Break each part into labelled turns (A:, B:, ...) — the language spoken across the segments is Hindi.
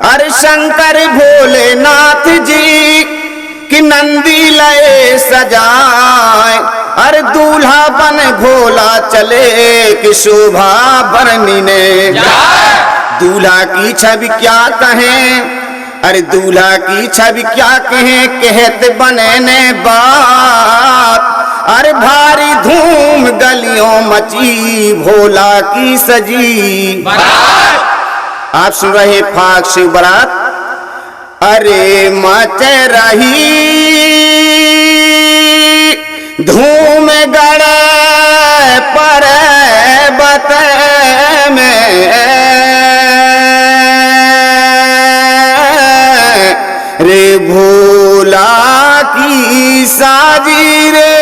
A: अरे शंकर भोलेनाथ जी कि नंदी लय सजाए, अरे दूल्हा बन भोला चले कि शोभा बरनी ने। दूल्हा की छवि क्या कहें, अरे दूल्हा की छवि क्या कहें, कहते बने ने बात। अरे भारी धूम गलियों मची भोला की सजी। आप सुन रहे फाग शिव बारात। अरे मच रही धूम गड़ पर्वत में, रे भोला की साजी रे।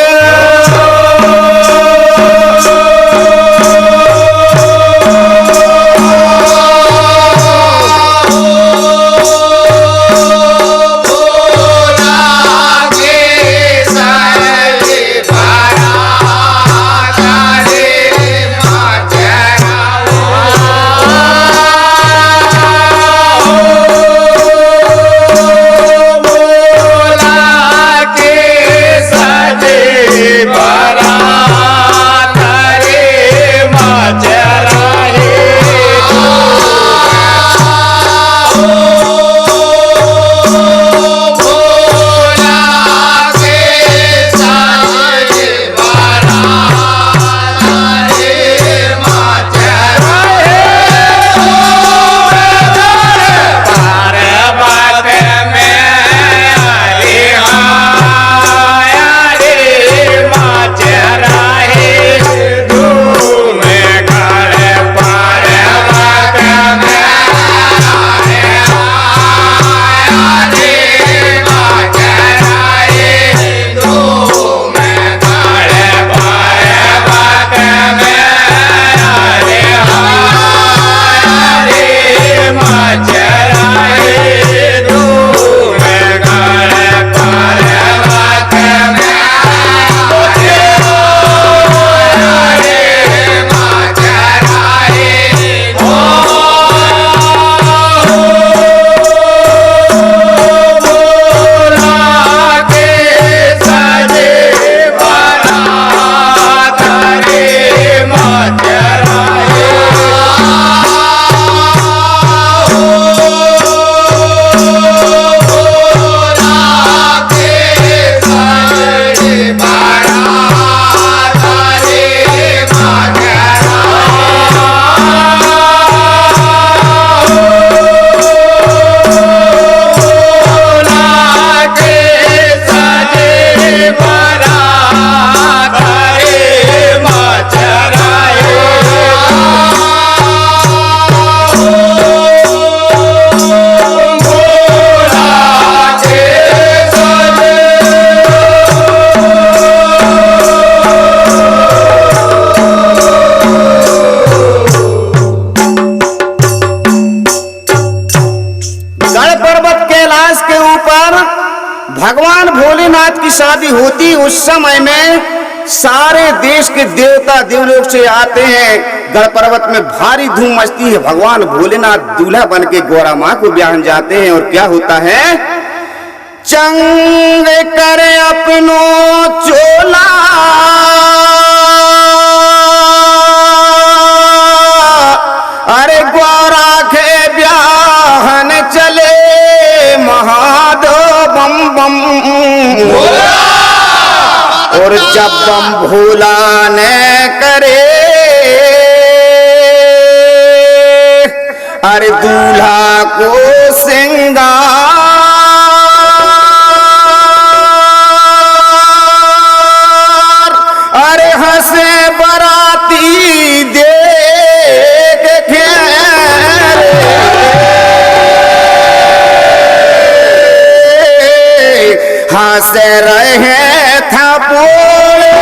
A: भगवान भोलेनाथ की शादी होती उस समय में सारे देश के देवता देवलोक से आते हैं। गढ़ पर्वत में भारी धूम मचती है। भगवान भोलेनाथ दूल्हा बन के गौरा माँ को ब्याहन जाते हैं और क्या होता है, चंग करे अपनो चोला अरे गौरा के ब्याहन चले महादेव बम बम। और जब बम भोला ने करे अरे दूल्हा को सिंगार अरे हंसे बराती देख हंस रहे था बोले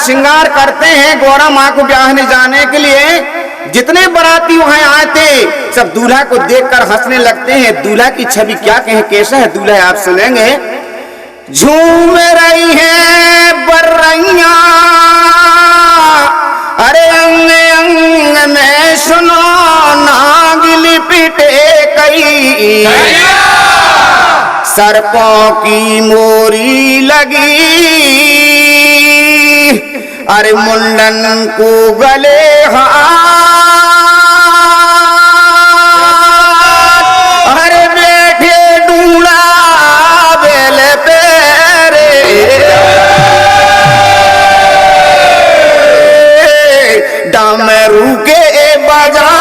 A: श्रृंगार करते हैं गौरा माँ को ब्याहने जाने के लिए। जितने बाराती वहां आए थे सब दूल्हा को देखकर हंसने लगते हैं। दूल्हा की छवि क्या कहें, कैसा है दूल्हा आप सुनेंगे। झूम रही है बर्रैया अरे अंग अंग में सुनो नागिल पिटे कई, सर्पों की मोरी लगी अरे मुंडन को गले हाथ, अरे बैठे ढूंढा बेल पेरे डमरू के बजाओ।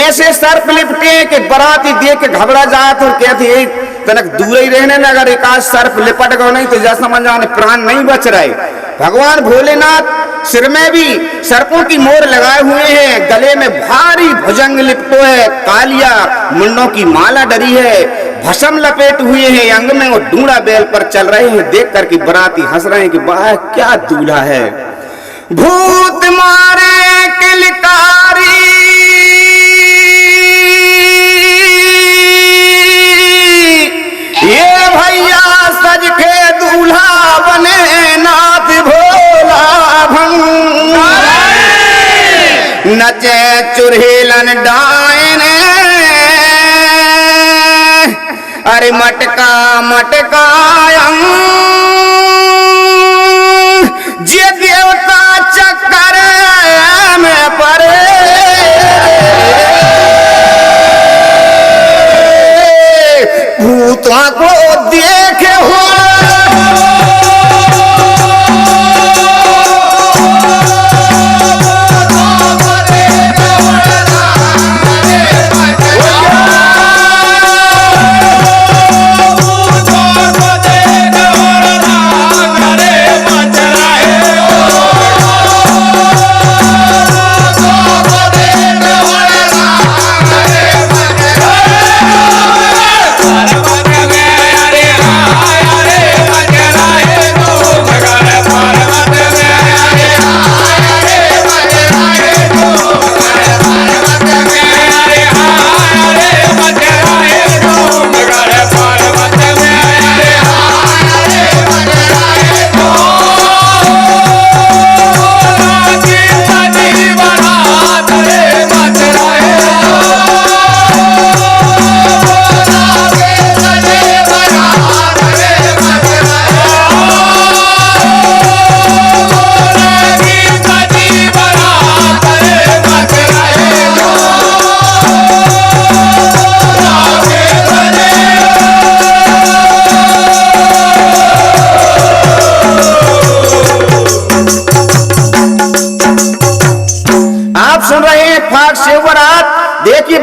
A: ऐसे सर्प लिपटे कि बराती देख के घबरा जात और कहती तनक दूर ही रहने ना, अगर एक आध सर्प लिपट गो नहीं तो जैसा समझ जाने प्राण नहीं बच रहे। भगवान भोलेनाथ सिर में भी सर्पों की मोर लगाए हुए हैं, गले में भारी भुजंग लिपटो है, कालिया मुंडों की माला डरी है, भस्म लपेट हुए हैं अंग में और डूंडा बैल पर चल रहे हैं। देख कर के बराती हंस रहे हैं कि वाह क्या दूल्हा है। भूत मारे किलकारी ये भैया सज के दूल्हा बने नाथ भोला भंग, नचे चुरहेलन डायन अरे मटका मटकायं, जे देवता चक्कर में परे भूतों को देखे हो।
B: अरे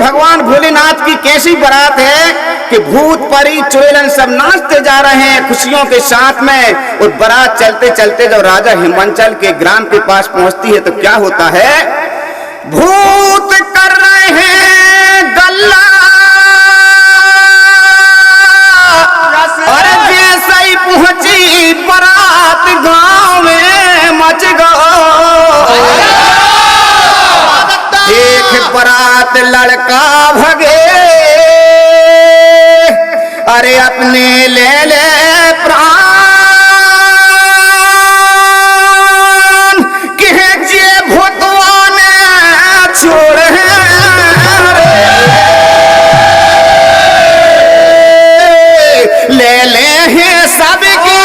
A: भगवान भोलेनाथ की कैसी बारात है कि भूत परी चुड़ैल सब नाचते जा रहे हैं खुशियों के साथ में। और बारात चलते चलते जब राजा हिमांचल के ग्राम के पास पहुंचती है तो क्या होता है, भूत कर रहे हैं गल्ला और जैसे ही पहुंची बारात गांव में मच गई। एक बारात लड़का भगे अरे अपने ले ले प्राण किहे भूतवा ने छोड़ ले ले हैं सबके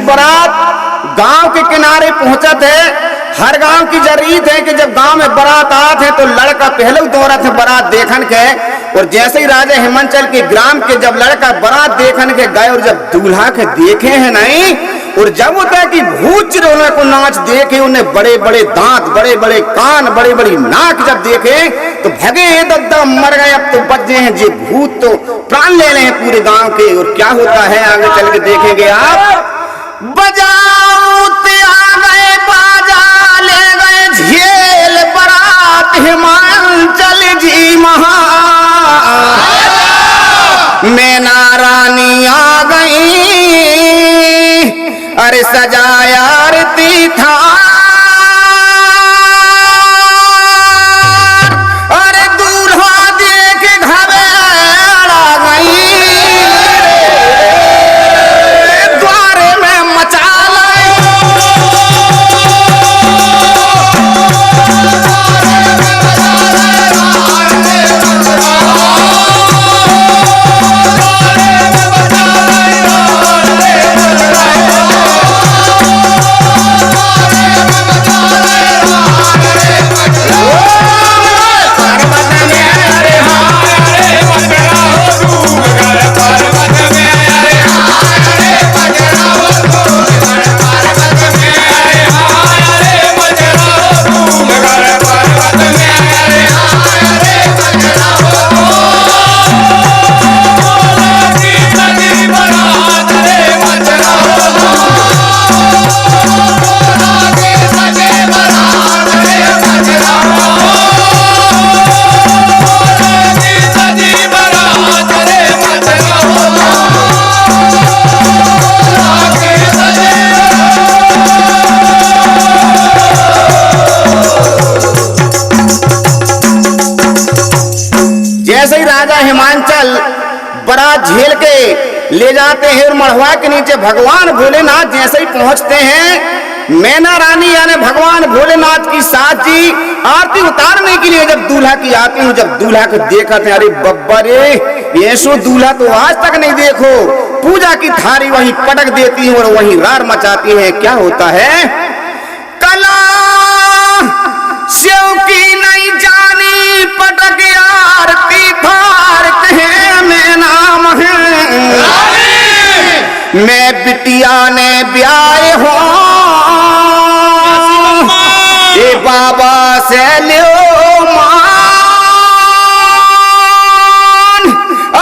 A: बारात गांव के किनारे पहुंचत है। हर गांव की जरूरत है कि जब गांव में बारात आते हैं तो लड़का पहले दौड़त है बारात देखन के। और जैसे ही राजा हिमांचल के ग्राम के जब लड़का बारात देखन के गए और जब दूल्हा के देखे हैं नहीं, और जब होता है कि भूत चिड़ैलों को नाच देखे, उन्हें बड़े बड़े दांत, बड़े बड़े कान, बड़ी बड़ी नाक जब देखे तो भगे दद्दा मर गए, अब तो बच गए हैं जी भूत तो प्राण ले रहे हैं पूरे गांव के। और क्या होता है आगे चल के देखेंगे आप। बजाओ आ गए बाजा ले गए झेल बारात हिमांचल जी महा मैना रानी आ गई अरे सजाया आरती था अरे दूल्हा देख घबरा गई द्वारे में मचा हिमांचल बारात झेल के ले जाते हैं और मढ़वा के नीचे भगवान भोलेनाथ जैसे ही पहुंचते हैं, मैना रानी यानी भगवान भोलेनाथ की साथ जी आरती उतारने के लिए जब दूल्हा की आती हूँ, जब दूल्हा को देखा थे अरे बब्बा रे ये सो दूल्हा तो आज तक नहीं देखो, पूजा की थारी वहीं पटक देती है और वहीं रार मचाती है। क्या होता है कला शिव की नहीं जानी पटक आरती थार कहे मैं नाम है मैं बिटिया ने ब्याह हो ये बाबा से लियो मान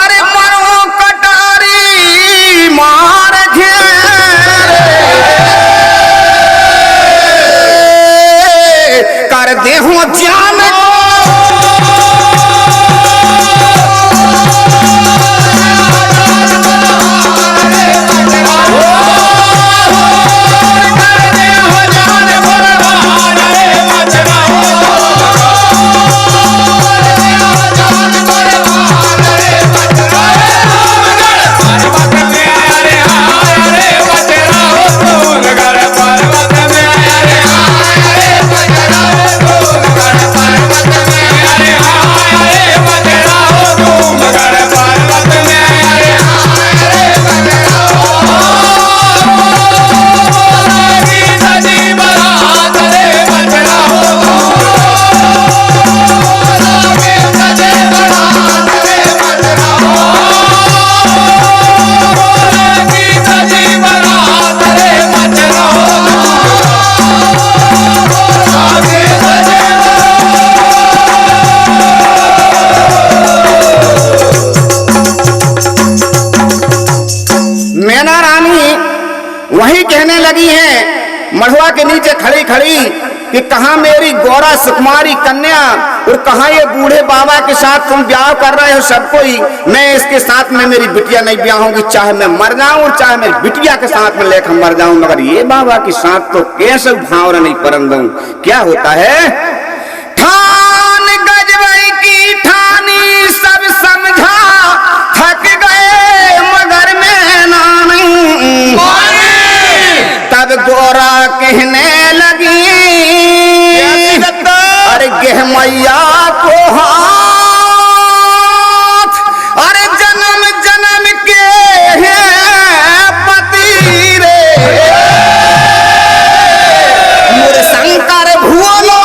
A: अरे मरो कर दे हो जान वही कहने लगी है मढ़वा के नीचे खड़ी खड़ी कि कहाँ मेरी गौरा सुकुमारी कन्या और कहाँ ये बूढ़े बाबा के साथ तुम ब्याह कर रहे हो सब कोई। मैं इसके साथ में मेरी बिटिया नहीं ब्याह होगी, चाहे मैं मर जाऊं और चाहे मेरी बिटिया के साथ में लेकर मर जाऊं, मगर ये बाबा के साथ तो कैसे भावना नहीं परम दूं। क्या होता है ठान गजबई की ठानी सब समझा थक गए मगर मैं ना नहीं। तब गौरा कहने लगी अरे गेह मैया को हाथ अरे जन्म जन्म के हैं पति रे मोर शंकर भूलो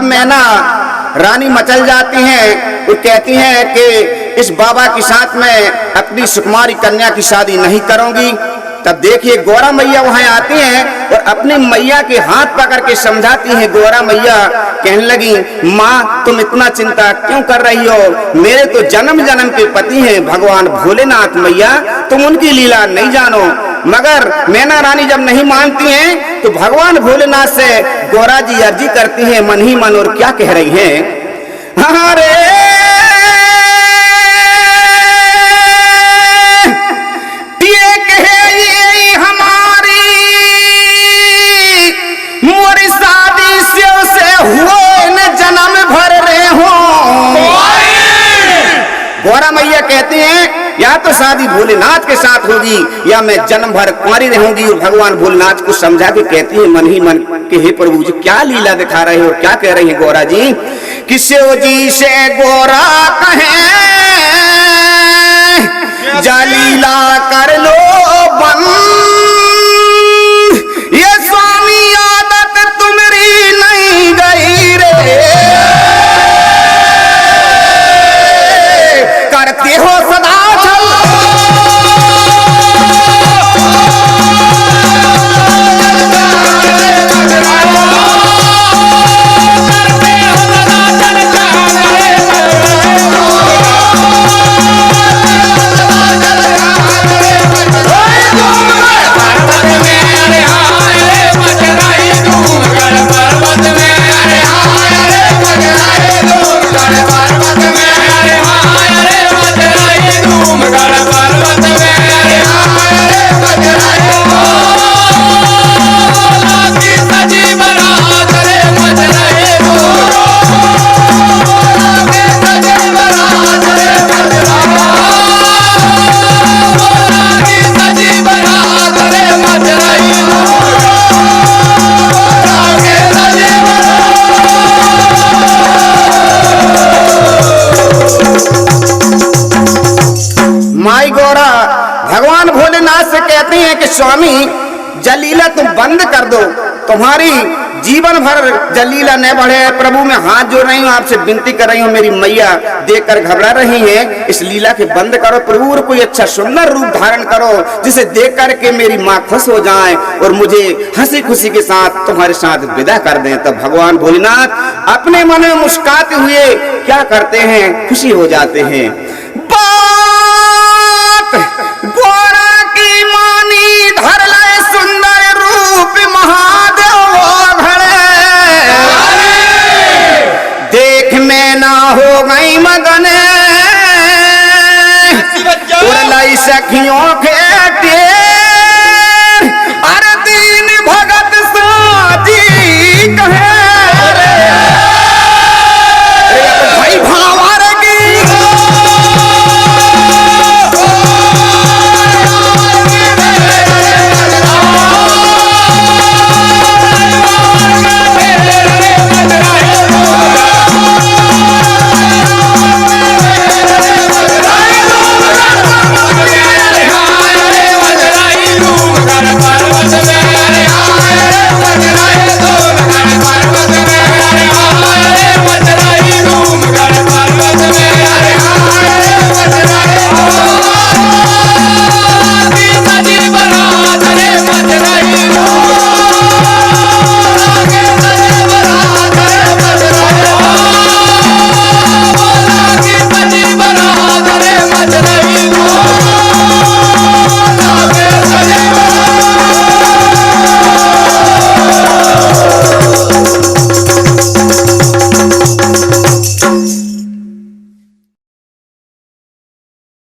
A: मैना रानी मचल जाती हैं और कहती हैं कि इस बाबा के साथ में अपनी सुकुमारी कन्या की शादी नहीं करूंगी। तब देखिए गौरा मैया वहां आती हैं और अपनी मैया के हाथ पकड़ के समझाती हैं। गौरा मैया कहने लगी माँ तुम इतना चिंता क्यों कर रही हो, मेरे तो जन्म जन्म के पति हैं भगवान भोलेनाथ मैया, तुम उनकी लीला नहीं जानो। मगर मैना रानी जब नहीं मानती हैं तो भगवान भोलेनाथ से गौरा जी अर्जी करती हैं मन ही मन और क्या कह रही हैं अरे गौरा मैया कहती हैं या तो शादी भोलेनाथ के साथ होगी या मैं जन्म भर कुंवारी रहूंगी। और भगवान भोलेनाथ को समझा के कहती है मन ही मन के हे प्रभु जी क्या लीला दिखा रहे हो, क्या कह रही है गौरा जी कि शिव जी से गौरा कहे जा लीला कर लो बंद, ये स्वामी आदत तुम्हारी नहीं गई रे, करते हो सदा माई गौरा भगवान भोलेनाथ से कहते हैं कि स्वामी जलीला तुम बंद कर दो, तुम्हारी जीवन भर जलीला न बढ़े। प्रभु मैं हाथ जोड़ रही हूँ, आपसे विनती कर रही हूँ, मेरी मैया देखकर घबरा रही हैं, इस लीला के बंद करो प्रभु, और कोई अच्छा सुंदर रूप धारण करो जिसे देख करके मेरी माँ खुश हो जाए और मुझे हंसी खुशी के साथ तुम्हारे साथ विदा कर दें। तब भगवान भोलेनाथ अपने मन में मुस्कुराते हुए क्या करते हैं, खुशी हो जाते हैं। बात गोरा की मानी धर लाए सुंदर रूप महादेव देख में ना हो गई मगन, उड़लाई सखियों के